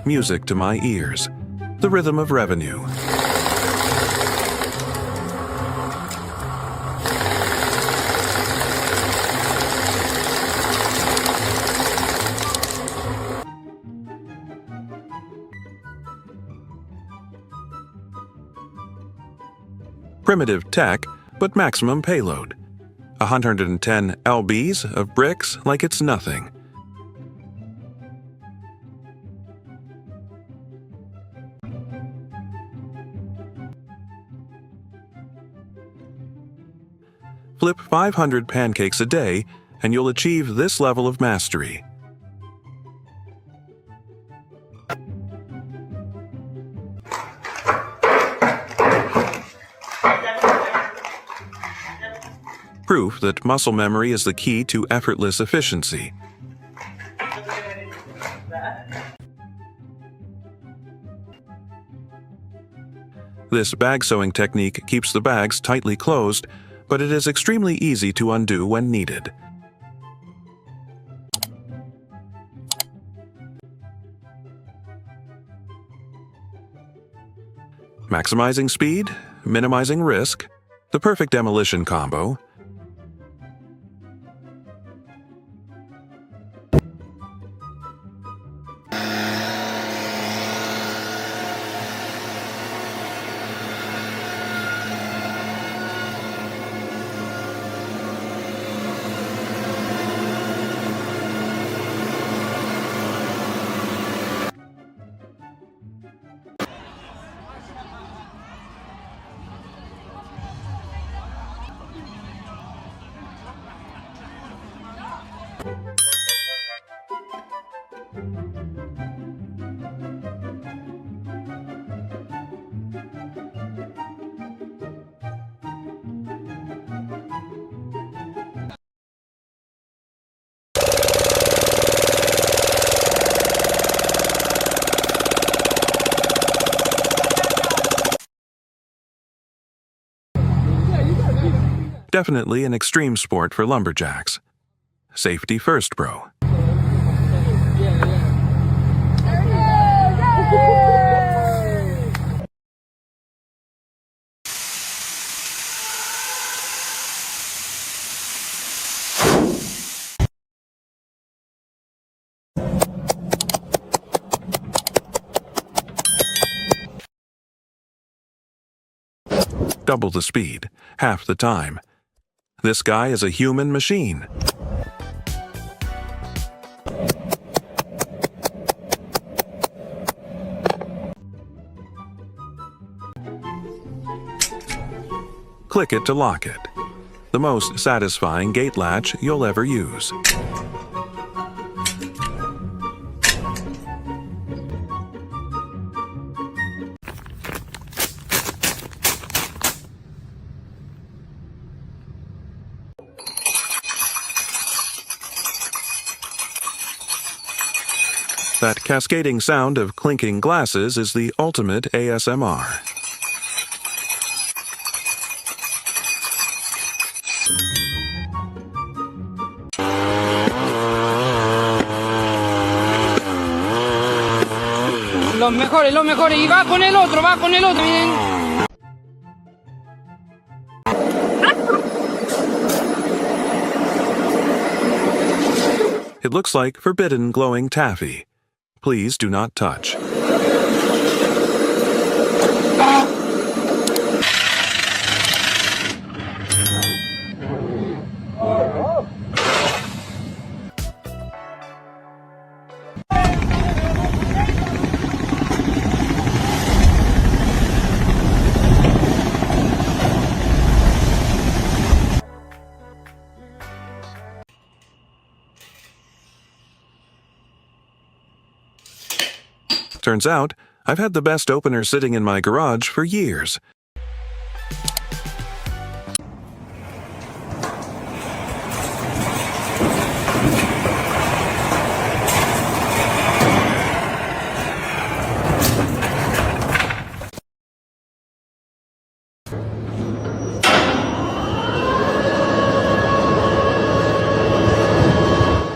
music to my ears. The rhythm of revenue. Primitive tech, but maximum payload. 110 lbs of bricks like it's nothing. Flip 500 pancakes a day, and you'll achieve this level of mastery. Proof that muscle memory is the key to effortless efficiency. This bag sewing technique keeps the bags tightly closed, but it is extremely easy to undo when needed. Maximizing speed, minimizing risk, the perfect demolition combo. Definitely an extreme sport for lumberjacks. Safety first, bro. Double the speed, half the time. This guy is a human machine. Click it to lock it. The most satisfying gate latch you'll ever use. That cascading sound of clinking glasses is the ultimate ASMR. Los mejores, y va con el otro, miren. It looks like forbidden glowing taffy. Please do not touch. Turns out, I've had the best opener sitting in my garage for years.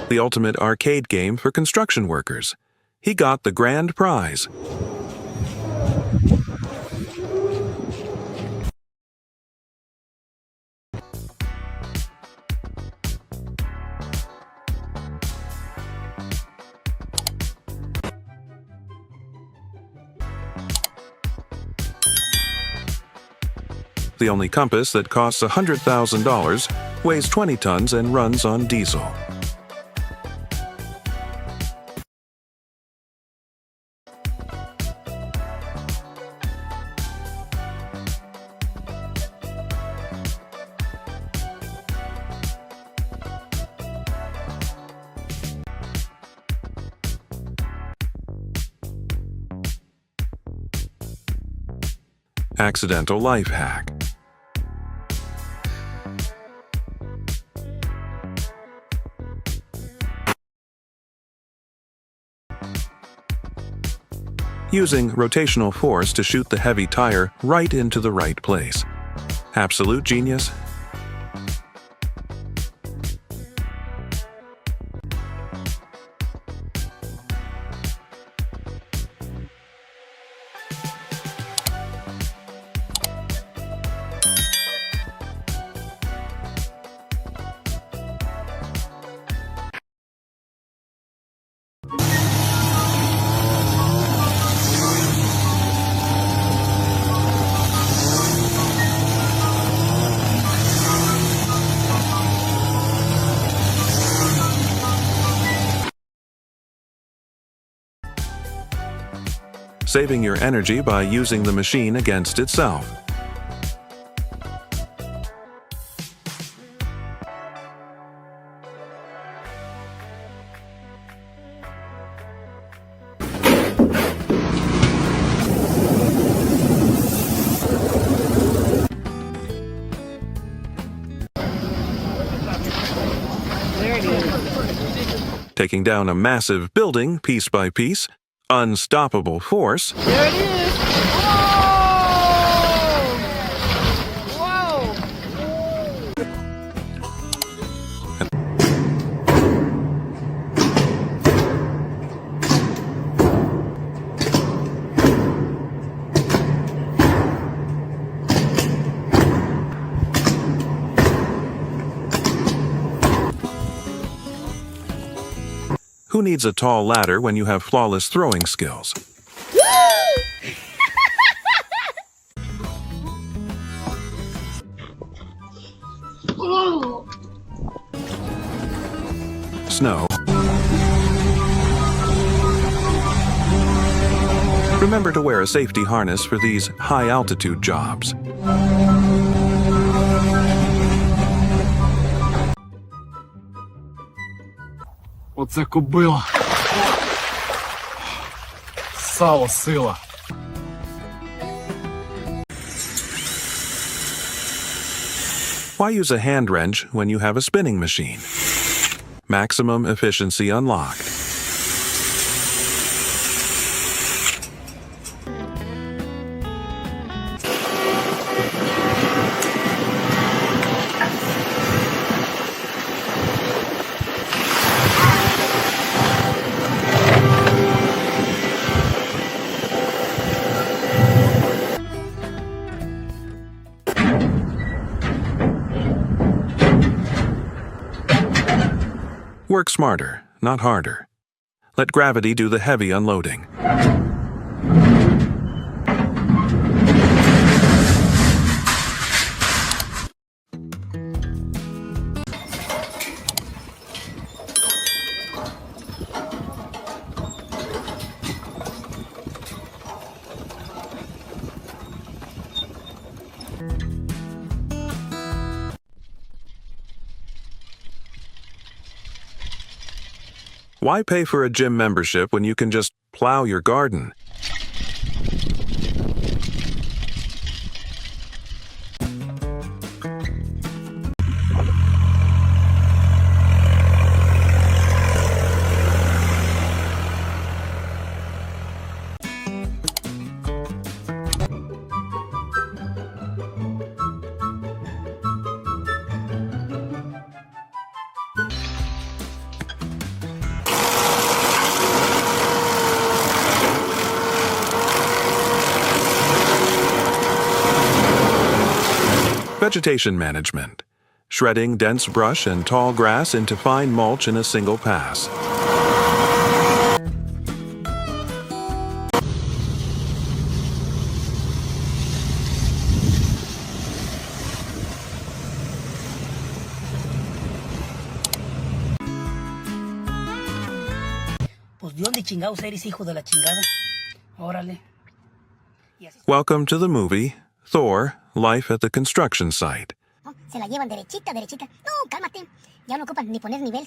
The ultimate arcade game for construction workers. He got the grand prize. The only compass that costs $100,000, weighs 20 tons and runs on diesel. Accidental life hack. Using rotational force to shoot the heavy tire right into the right place. Absolute genius. Saving your energy by using the machine against itself. There it is. Taking down a massive building piece by piece. Unstoppable force. There it is. Whoa! Who needs a tall ladder when you have flawless throwing skills? Snow. Remember to wear a safety harness for these high-altitude jobs. Оце кобила. Сало сила. Why use a hand wrench when you have a spinning machine? Maximum efficiency unlocked. Work smarter, not harder. Let gravity do the heavy unloading. Why pay for a gym membership when you can just plow your garden? Vegetation management. Shredding dense brush and tall grass into fine mulch in a single pass. Pues ¿de dónde chingados eres, hijo de la chingada? Órale. Welcome to the movie Thor: Life at the Construction Site. ¿No? Se la llevan derechita, derechita. No, cálmate. Ya no ocupan ni poner nivel.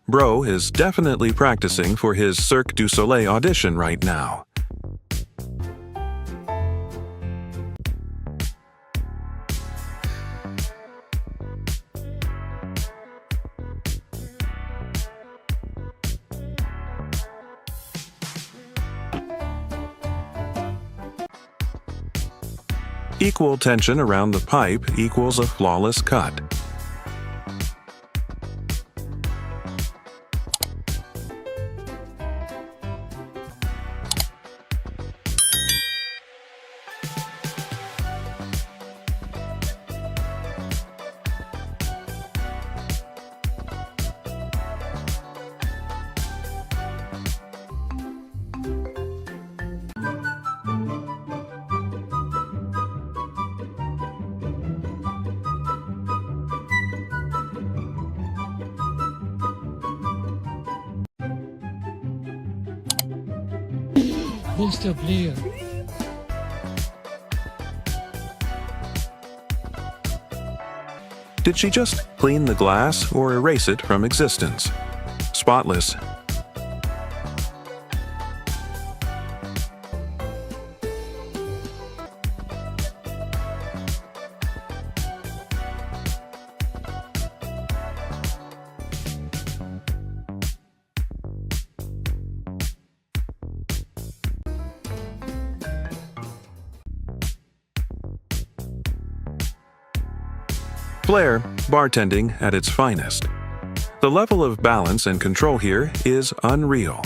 Bro is definitely practicing for his Cirque du Soleil audition right now. Equal tension around the pipe equals a flawless cut. Mr. Player. Did she just clean the glass or erase it from existence? Spotless. Flair, bartending at its finest. The level of balance and control here is unreal.